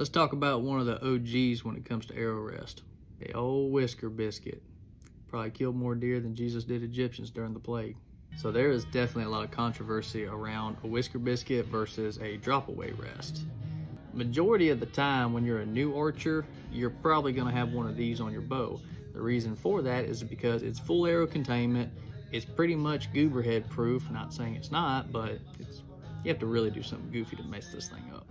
Let's talk about one of the OGs when it comes to arrow rest. The old Whisker Biscuit. Probably killed more deer than Jesus did Egyptians during the plague. So there is definitely a lot of controversy around a Whisker Biscuit versus a drop away rest. Majority of the time when you're a new archer, you're probably going to have one of these on your bow. The reason for that is because it's full arrow containment. It's pretty much goober head proof. Not saying it's not, but you have to really do something goofy to mess this thing up.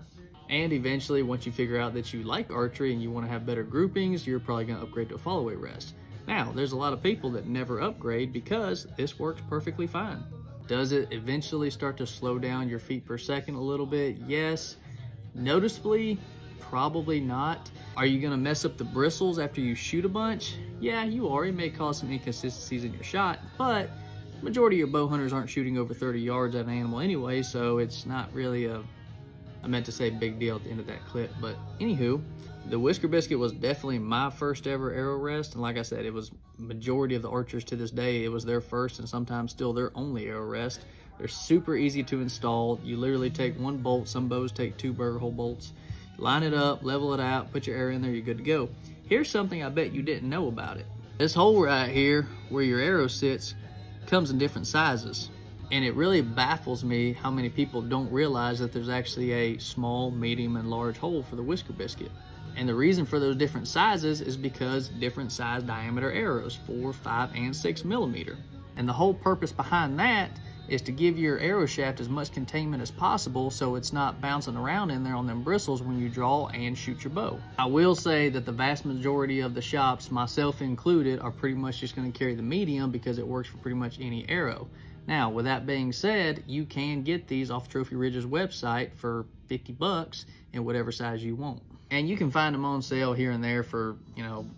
And eventually, once you figure out that you like archery and you want to have better groupings, you're probably going to upgrade to a fall away rest. Now, there's a lot of people that never upgrade because this works perfectly fine. Does it eventually start to slow down your feet per second a little bit? Yes. Noticeably, probably not. Are you going to mess up the bristles after you shoot a bunch? Yeah, you are. It may cause some inconsistencies in your shot, but majority of your bow hunters aren't shooting over 30 yards at an animal anyway, so it's not really I meant to say big deal at the end of that clip. But anywho, the Whisker Biscuit was definitely my first ever arrow rest, and like I said, it was majority of the archers to this day, it was their first and sometimes still their only arrow rest. They're super easy to install. You literally take one bolt. Some bows take 2 burger hole bolts. Line it up, level it out, put your arrow in there, you're good to go. Here's something I bet you didn't know about it. This hole right here where your arrow sits comes in different sizes. And it really baffles me how many people don't realize that there's actually a small, medium, and large hole for the Whisker Biscuit. And the reason for those different sizes is because different size diameter arrows, 4, 5, and 6 millimeter. And the whole purpose behind that is to give your arrow shaft as much containment as possible so it's not bouncing around in there on them bristles when you draw and shoot your bow. I will say that the vast majority of the shops, myself included, are pretty much just going to carry the medium because it works for pretty much any arrow. Now, with that being said, you can get these off Trophy Ridge's website for 50 bucks in whatever size you want. And you can find them on sale here and there for,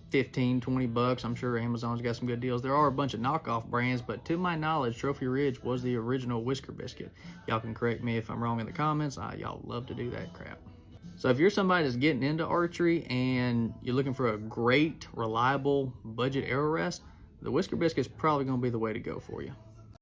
15, 20 bucks. I'm sure Amazon's got some good deals. There are a bunch of knockoff brands, but to my knowledge, Trophy Ridge was the original Whisker Biscuit. Y'all can correct me if I'm wrong in the comments. Y'all love to do that crap. So if you're somebody that's getting into archery and you're looking for a great, reliable budget arrow rest, the Whisker Biscuit is probably going to be the way to go for you.